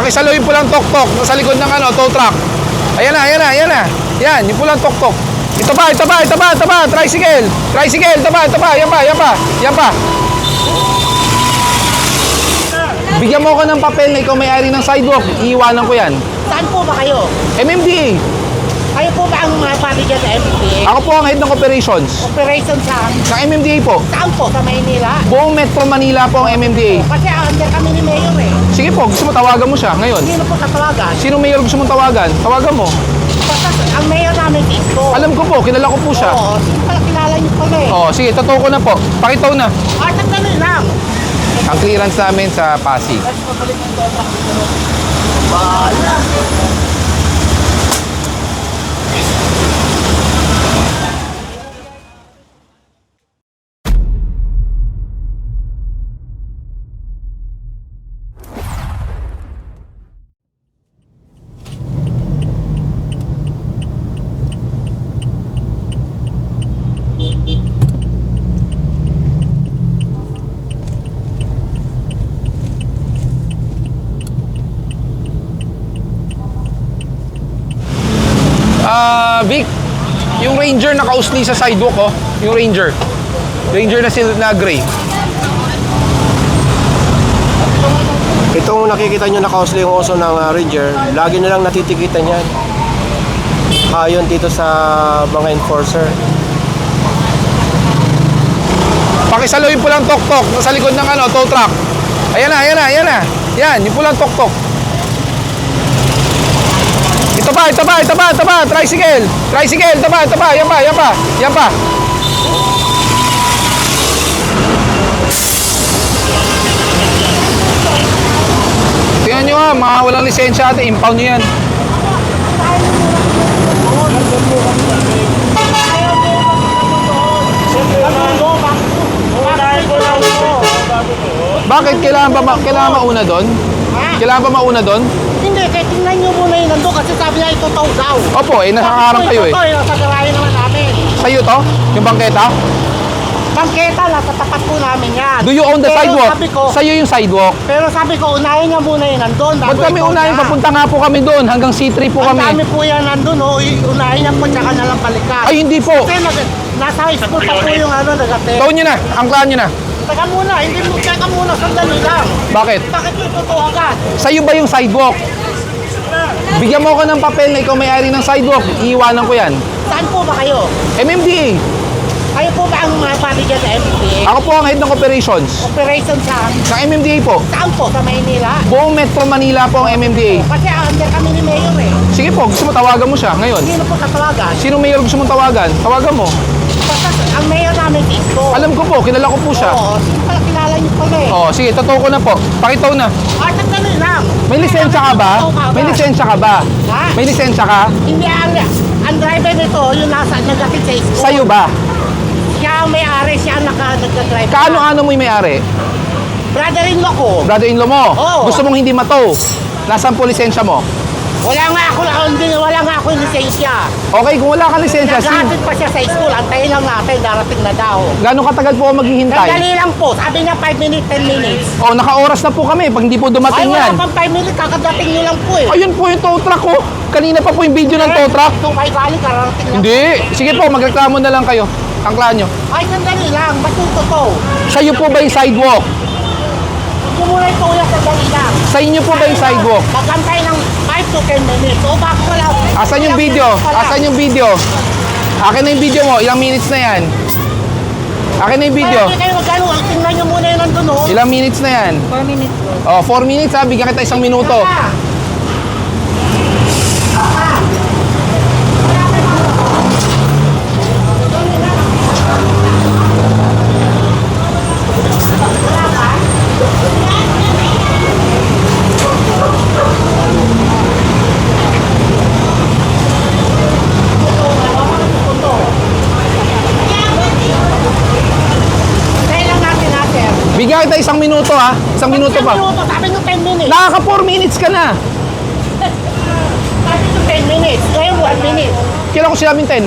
Pakisaluhin po lang tok-tok sa likod ng tow truck. Ayan na, ayan na, ayan na. Yan, yung po lang tok-tok. Ito pa, ito pa, ito pa, ito pa. Tricycle. Tricycle, ito pa, ito pa. Yan pa, yan pa. Yan pa. Bigyan mo ako ng papel na ikaw may-ari ng sidewalk. Iiwanan ko yan. Saan po ba kayo? MMDA. Kayo po ba ang mga manager sa MMDA? Ako po ang head ng operations. Operation saan? Sa MMDA po. Saan po? Sa Maynila? Buong Metro Manila po ang MMDA. Kasi under kami ni Mayor eh. Sige po, gusto mo tawagan mo siya ngayon. Sino po tatawagan? Sino mayor gusto mong tawagan? Tawagan mo. Basta ang Mayor namin dito. Alam ko po, kilala ko po siya. Oo, sino pala kilala niyo pala eh. Oh, sige, totoo ko na po. Pakitaw na. Tagdali lang. Ang clearance namin sa Pasig. Bahala. Vic, yung Ranger nakausli sa sidewalk, oh. Yung Ranger. Ranger na gray. Itong nakikita nyo nakausli yung oso ng Ranger, lagi nilang natitikitan yan. Ayon dito sa mga enforcer. Pakisaluhin po lang tok-tok sa likod ng tow truck. Ayan na, ayan na, ayan na. Yan, yung po lang tok-tok. Ito pa, ito pa, ito pa, ito pa. Tricycle. Tricycle, ito pa, ito pa. Yan pa, yan pa. Yan pa. Tingnan nyo mga walang lisensya ate. Impound nyo yan. Bakit? Kailangan mauna doon? Kailangan ba mauna doon? Hindi, kaya tingnan nyo muna yun nandun kasi sabi niya ito tow daw. Opo, nakakarang kayo eh. Ito, nasa garahe naman namin. Sa'yo to? Yung bangketa? Bangketa, nasa tapat po namin yan. Do you own the Pero sidewalk? Sabi ko, Sa'yo yung sidewalk. pero sabi ko, unahin niya muna yun nandun. Ba't kami unahin? Papunta nga po kami doon. Hanggang C3 po Ang kami. dami po yan nandun, oh. Unahin niya po, tsaka nalang balikan. Ay, hindi po. Kasi nasa high school pa po yung nagate. Tawon nyo na. Angklaan nyo na. Teka muna, hindi mo, teka muna, sandali lang. Bakit? Bakit yung totoo agad? Sa'yo ba yung sidewalk? Bigyan mo ako ng papel na ikaw may-ari ng sidewalk. Iiwanan ko yan. Saan po ba kayo? MMDA. Kayo po ba ang mga manager sa MMDA? Ako po ang head ng operations. Operation saan? Sa MMDA po. Saan po? Sa Maynila? Buong Metro Manila po ang MMDA. Kasi under kami ni Mayor eh. Sige po, gusto mo tawagan mo siya ngayon. Sino po tatawagan? Sino mayor gusto mong tawagan? Tawagan mo. Basta ang Mayor namin dito. Alam ko po, kilala ko po siya. Oo, sino pala kilala niyo pala eh. Oh, sige, totoo ko na po. Pakitaw na. Tagdali lang. May lisensya ka ba? May lisensya ka ba? Ha? May lisensya ka? Hindi ang driver nito, yung nasa nagating sa school. Sa'yo ba? Siya ang may-ari, siya ang nagka-drive. Kaano-ano mo yung may-ari? Brother-in-law ko. Brother-in-law mo? Oo. Gusto mong hindi matow? Nasaan po lisensya mo? Wala nga ako yung lisensya. Okay, kung wala kang lisensya, Naghahatid pa siya sa school. Antayin lang natin, darating na daw. gano'ng katagal po ako maghihintay? Sandali lang po. Sabi niya 5 minutes, 10 minutes. Oh, naka-oras na po kami pag hindi po Ay, dumating wala yan. pang 5 minutes. Kakadating niyo lang po eh. Ayun po yung tow truck ko. Kanina pa po yung video ng tow truck. Kung may galing, kararating lang. Hindi. Sige po, magreklamo na lang kayo. Angklaan nyo. Ay, sandali lang. Matuto to. Sa'yo po ba yung sidewalk? Huwag mo muna ito ulit, sandali lang. Sa inyo po ba yung sidewalk? Magantay ng 5 to 10 minutes. O bakit wala? Asan yung video? Asan yung video? Akin na yung video mo. Ilang minutes na yan? Akin na yung video. Kaya kayo magkano? Tingnan nyo muna yun nandun, oh. Ilang minutes na yan? 4 minutes. Oh, 4 minutes ha. Bigyan kita 1 minuto. Bigyan kita 1 minuto ha. 1 minuto pa. Sabi nyo 10 minutes. Nakaka 4 minutes ka na. Sabi nyo 10 minutes. Ngayon 1 minute. Kailan ko sinabing 10?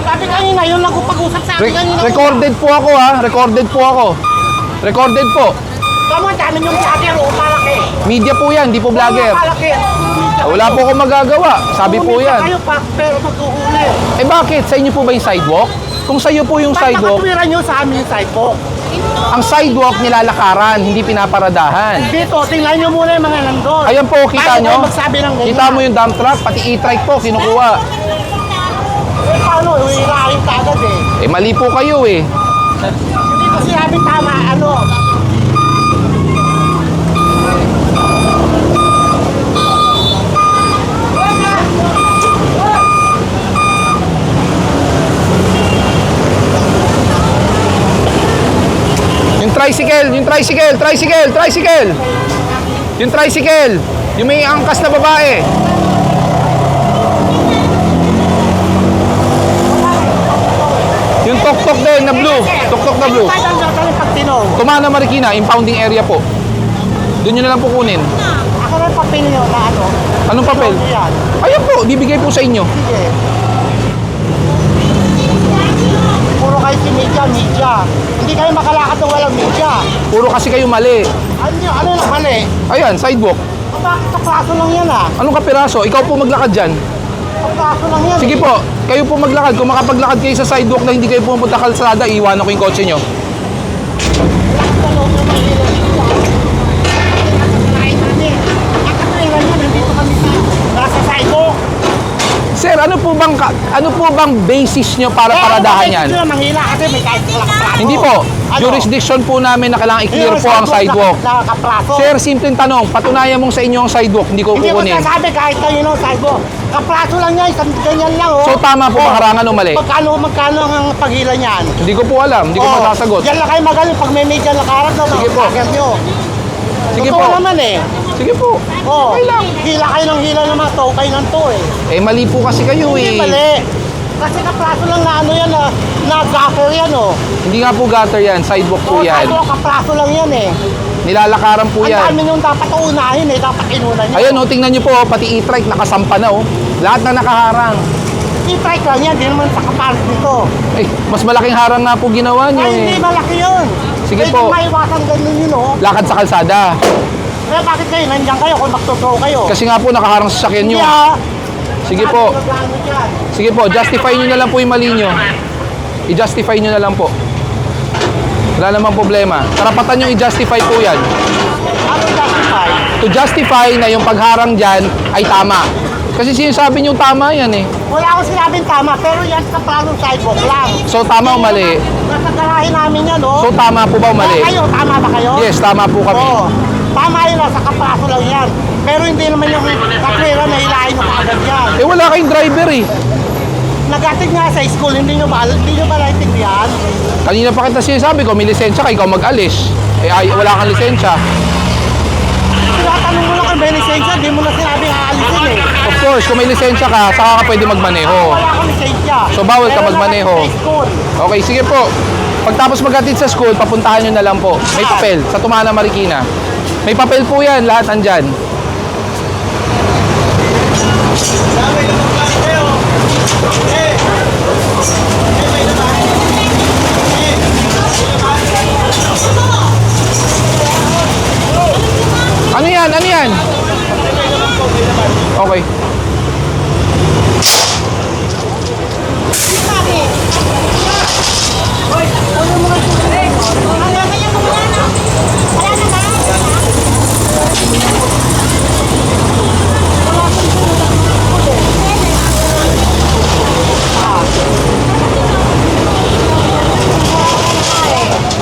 Sabi kanina, yun lang kung pag-usap sa akin kanina. Recorded po ako ha. Recorded po ako. Recorded po. Tama, dami nyo vlogger, oh. Para malaki. Media po yan, di po vlogger. Malaki. Wala po akong magagawa. Sabi po Pumunta yan. kayo pa, pero mag-uhuli. Eh bakit? Sa inyo po ba yung sidewalk? Kung sa iyo po yung Ba't sidewalk, nakatwiran nyo sa amin yung sidewalk? ang sidewalk nilalakaran, hindi pinaparadahan. Dito, tingnan nyo muna yung mga nandun. Ayan po, kita Bago nyo? kayo magsabi ng ganyan. Kita mo yung dump truck, pati e-trike po, kinukuha. Eh, paano? Uwirahin ka agad eh. Eh mali po kayo eh. Hindi ko sinabi tama, ano? Yung tricycle, yung tricycle, tricycle, tricycle. Yung tricycle, yung may angkas na babae. Yung tok-tok din na blue, tok-tok na blue. Kahit ang dating pag tinong. Tumana Marikina, impounding area po. Doon nyo na lang po kunin. Ako na yung papel nyo na ano. Anong papel? Tinong yan. Ayun po, bibigay po sa inyo. Sige. Puro kayo si media. Hindi kayo makalakad na walang media. Puro kasi kayo mali. Ano na mali? Ayan, sidewalk. Bakit kaplaso lang yan ah? Anong kapiraso? Ikaw po maglakad dyan. Kaplaso lang yan. Sige po, kayo po maglakad. Kung makapaglakad kayo sa sidewalk na hindi kayo pumunta kalsada, iiwanan ko yung kotse nyo. Nasa sidewalk. Sir, ano po bang basis nyo para paradahan yan? Hindi manghila kasi may kahit kaplaso. Hindi po. Ano? Jurisdiction po namin na kailangan i-clear po ang sidewalk. Nakaplaso. Sir, simpleng tanong. Patunayan mong sa inyo ang sidewalk. Hindi ko Hindi ko kukunin. sasabi kahit kayo ng sidewalk. Kaplaso lang yan, isang ganyan lang oh. So tama po ba harangan o mali? Magkano ang paghila niyan? Hindi ko po alam. Hindi ko Oh, masasagot. Yan lang kayo magaling pag may media nakaharap na Sige po. nyo. Sige Totoo po. naman eh. Sige po. Oh, Okay lang. hila kayo ng hila ng mga tokay ng to eh. Eh, mali po kasi kayo Hindi eh. mali. Kasi kaplaso lang na ano yan na gaffer yan oh. Hindi nga po gutter yan. Sidewalk po yan. Sidewalk, kaplaso lang yan eh. Nilalakaran po Ang yan. dami yung dapat uunahin eh, dapat inunan nyo. Ayun, tingnan nyo po. Pati e-trike nakasampa na oh. Lahat na nakaharang. I-trike lang yan, di naman sa kapalit nito. Eh, mas malaking harang nga po ginawa nyo Ay, hindi eh. malaki yun. Sige Pwede po. maiwasan ganun yun oh. Lakad sa kalsada. Kaya bakit kayo, nandiyan kayo kung magtutrow kayo? Kasi nga po nakaharang sa sakyan nyo. Hindi ah. Sige po. Sabi ko, gano'n dyan. Sige po, justify nyo na lang po yung mali nyo. I-justify nyo na lang po. Wala namang problema. Karapatan nyo i-justify po yan. Ano justify? To justify na yung pagharang dyan ay tama. Kasi sinasabi nyo tama yan eh. Wala akong sinabing tama, pero yan sa planong sidewalk lang. So tama o mali? Nasa garahe namin yan, oh. So tama po ba o mali? Kayo, tama ba kayo? Yes, tama po kami. Oo. Tama yun, nasa kaplaso lang yan. Pero hindi naman yung kaklira na hilahin mo kaagad yan. Eh wala kayong driver eh. Nag-atig nga sa school, hindi nyo ba naiintindihan? Kanina pa kita sinasabi ko, may lisensya ka, ikaw mag-alis. Eh ay, wala kang lisensya. Tinatanong mo lang kung may lisensya, di mo na sinabing aalisin eh. Of course, kung may lisensya ka, saka ka pwede magmaneho. Wala akong lisensya. So, bawal ka Pero magmaneho. nag-atig sa school. Okay, sige po. Pagtapos maghatid sa school, papuntahan nyo na lang po. May papel, sa Tumana Marikina. May papel po yan, lahat andyan. Ano yan? Ano yan? Okay.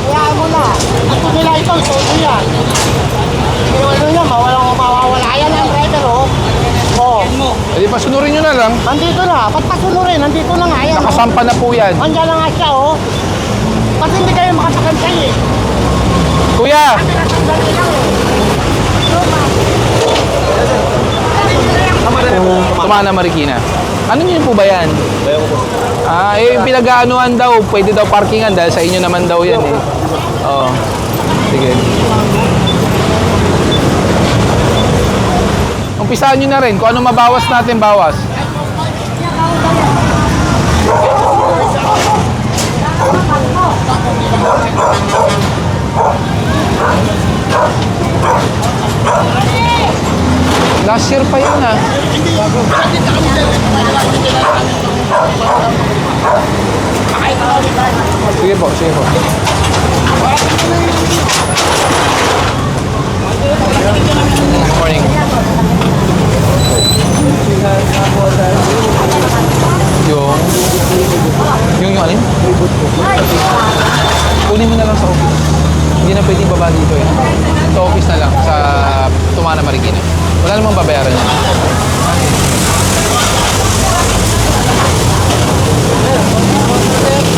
Kaya mo na. Ito nila ito, ito yan. Ano yan, mawawala yan ang driver, oh. Oh. E di pasunurin nyo na lang. Nandito na, ba't pasunurin? Nandito na nga yan. Oh. Nakasampa na po yan. Andiyan na nga siya, oh. Ba't hindi kayo makasakantay eh? Kuya! Sandali lang eh. Tumana Marikina. Ano nyo po ba yan? Ah, eh, pinag-aanuhan daw. Pwede daw parkingan dahil sa inyo naman daw yan eh. Oo. Sige. Umpisahan nyo na rin. Kung ano mabawas natin, bawas. Last year pa yun ah. Sige po, sige po. Good morning. Yung alin? Kunin mo na lang sa office. Hindi na pwedeng baba dito eh. Sa office na lang, sa Tumana Marikina. Wala namang babayaran yan.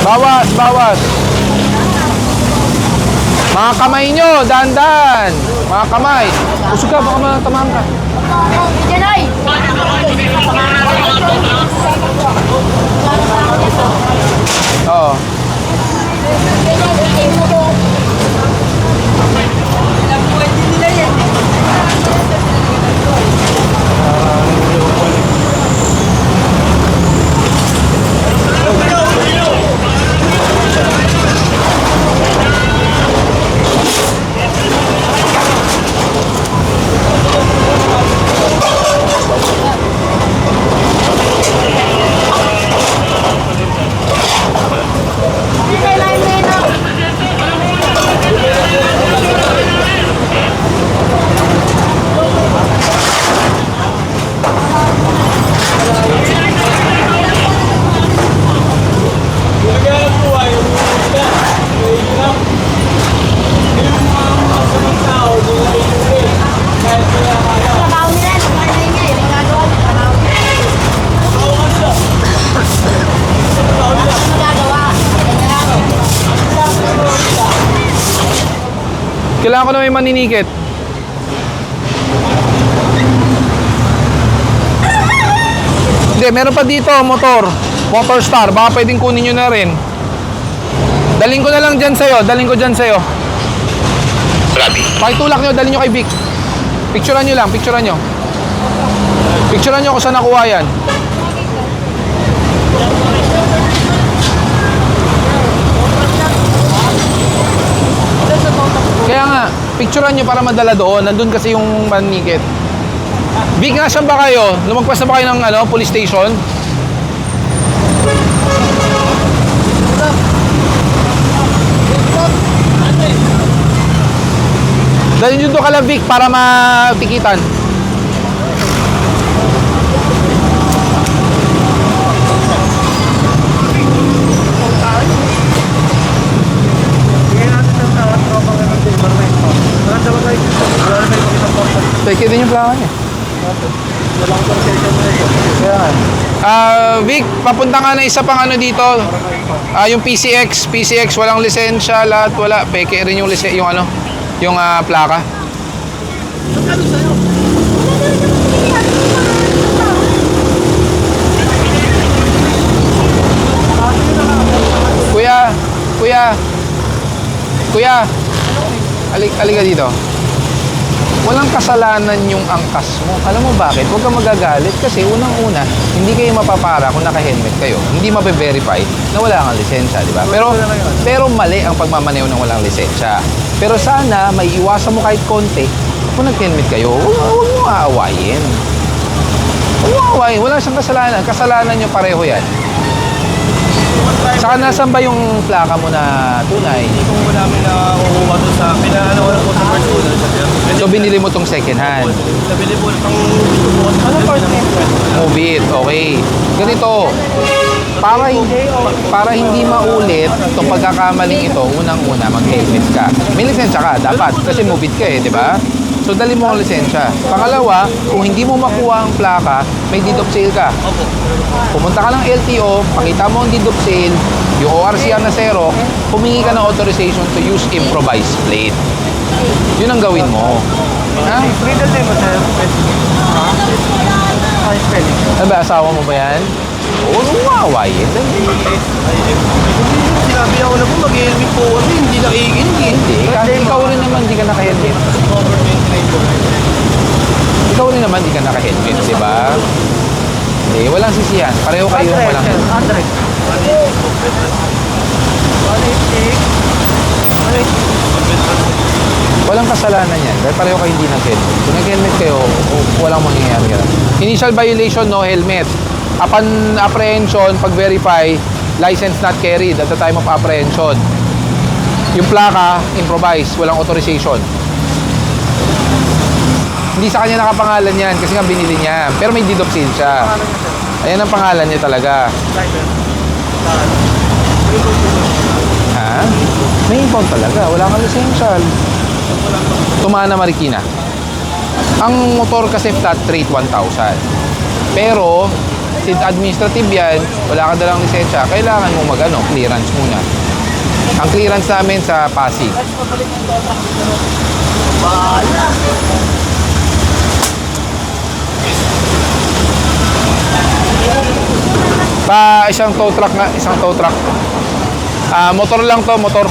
Bawas, bawas. Mga kamay nyo, dahan-dahan. Mga kamay. Usog ka, baka matamahan ka. Janay! Oo. Trabaho nila, lumalay nga eh. Magagawa ng trabaho nila. Magagawa. Kailangan ko na may maninikit. Hindi, meron pa dito, motor. Motor Star. Baka pwedeng kunin nyo na rin. Daling ko na lang dyan sa'yo. Daling ko dyan sa'yo. Pakitulak nyo, dalhin nyo kay Vic. Picturean nyo lang, picturean nyo. Picturean nyo kung saan nakuha yan. Kaya nga, picturean nyo para madala doon. Nandun kasi yung manikit. Vic, nasan ba kayo? Lumagpas na ba kayo ng police station? Dahil nyo doon ka lang, Vic, para matikitan. Peke din yung plaka niya. Kaya nga. Vic, papunta nga na isa pang dito. Yung PCX walang lisensya, lahat wala. Peke rin yung yung plaka. Kuya, alika dito. Walang kasalanan yung angkas mo. Alam mo bakit? Huwag kang magagalit kasi unang-una, hindi kayo mapapara kung naka-helmet kayo. Hindi mabe-verify na wala kang lisensya, di ba? Pero mali ang pagmamaneho ng walang lisensya. Pero sana may iwasan mo kahit konti kung nag-helmet kayo. Huwag mo aawayin. Wala siyang kasalanan. Kasalanan nyo pareho yan. Saka nasan ba yung plaka mo na tunay? Hindi ko namin na kukuha doon sa pinaano ko po sa personal. So binili mo tong second hand? Nabili po pang bukas. Ano first name? Move it, okay. Ganito, para hindi maulit itong pagkakamaling ito, unang-una mag-helmet ka. May lisensya ka, dapat, kasi move it ka di ba? So dali mo ang lisensya. Pangalawa, kung hindi mo makuha ang plaka, may deed of sale ka. Pumunta ka ng LTO, pakita mo ang deed of sale, yung ORCR na zero, humingi ka ng authorization to use improvised plate. Yun ang gawin mo. Ha? Middle name mo, sir? Ano ba, asawa mo ba yan? Huwag mo maawayin. Sinabi ako na po, mag-helmet po kasi hindi nakikinig eh. Hindi, kahit ikaw rin naman di ka naka-helmet. Ikaw rin naman di ka naka-helmet, di ba? Hindi, walang sisiyan. Pareho kayo walang helmet. Address. 186. Walang kasalanan yan. Dahil pareho kayo hindi nag-helmet. Kung nag-helmet kayo, walang mangyayari ka. Initial violation, no helmet. Upon apprehension, pag-verify, license not carried at the time of apprehension. Yung plaka, improvise, walang authorization. Hindi sa kanya nakapangalan yan kasi nga binili niya. Pero may deed of sale siya. Ayan ang pangalan niya talaga. Ha? May impound talaga. Wala kang essential. Tumana Marikina. Ang motor kasi flat rate 1,000. Pero, since administrative yan, wala ka dalang lisensya, kailangan mo clearance muna. Ang clearance namin sa Pasig. Isang tow truck nga, isang tow truck. Motor lang to, motor.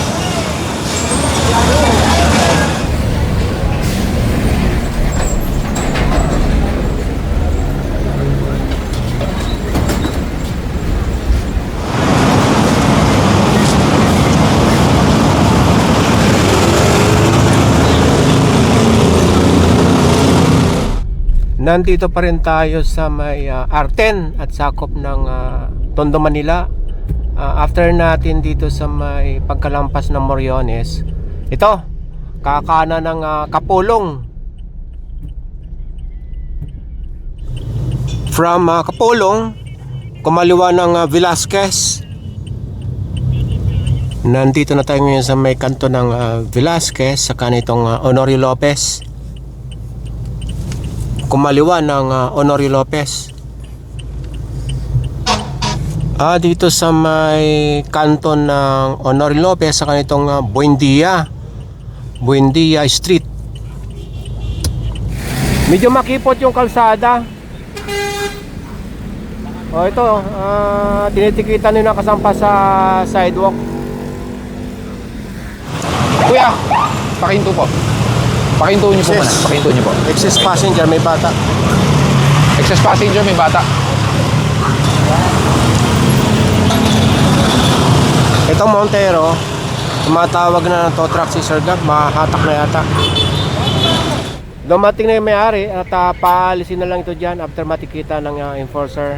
Nandito pa rin tayo sa may R10 at sakop ng Tondo, Manila. After natin dito sa may pagkalampas ng Moriones, ito, kakana ng Kapulong. From Kapulong, kumaliwa ng Velasquez. Nandito na tayo ngayon sa may kanto ng Velasquez, saka nitong Honorio Lopez. Kumaliwa ng Honorio Lopez. Dito sa may kanto ng Honorio Lopez sa kanitong Buendia Street. Medyo makipot yung kalsada. Ito, tinitikitan nyo na kasampa sa sidewalk. Kuya, pakinto po. Pakinto niyo po muna. Pakinto niyo po. Excess passenger, may bata. Excess passenger, may bata. Ito Montero, tumatawag na ng tow truck si Sir Gab, mahahatak na yata. Dumating na yung may-ari at paalisin na lang ito dyan after matikita ng enforcer.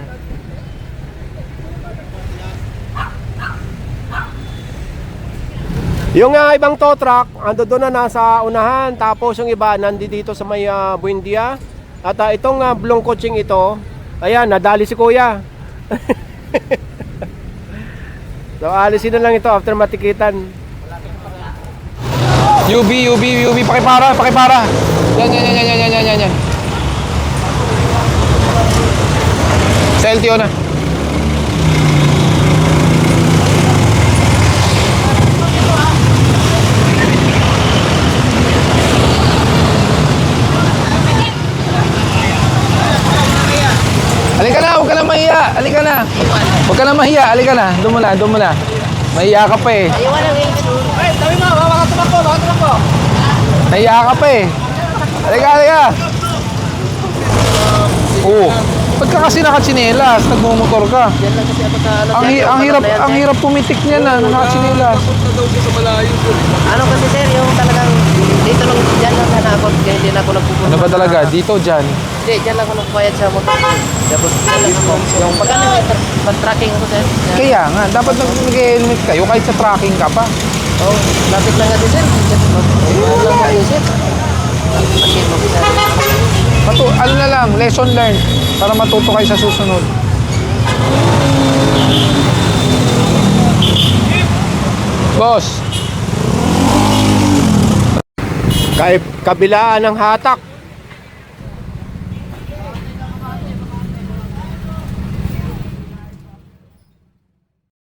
Yung ibang tow truck, ando doon na nasa unahan, tapos yung iba nandito sa may Buendia. At itong blong coaching ito, ayan, nadali si Kuya. So alisin na lang ito after matikitan. UB, pakipara. Yan. Sa LTO na. Halika na, huwag ka na mahiya. Halika na. Huwag ka na mahiya. Halika na. Doon mo na. Mahiya ka pa eh. Sabi mo, baka tumakbo. Mahiya ka pa eh. Halika. Oo. Pagka kasi nakatsinelas, nagmumotor ka. Ang hirap pumitik niya na nakatsinelas. Ano kasi sir, yung talagang dito lang, dyan lang hanakot, kaya hindi na ako nagpupunta. Ano ba talaga? Dito, dyan. Hindi, dyan lang ako nagbayad sa motor. Tapos dyan lang ako. Yung pagka mag-tracking ako sir. Kaya nga, dapat nag-helmet kayo kahit sa tracking ka pa. Oh, lapit lang natin sir. Ano lang kayo sir? Machine mo sir. Ano na lang, lesson learned para matuto kayo sa susunod. Boss, Kabilaan ng hatak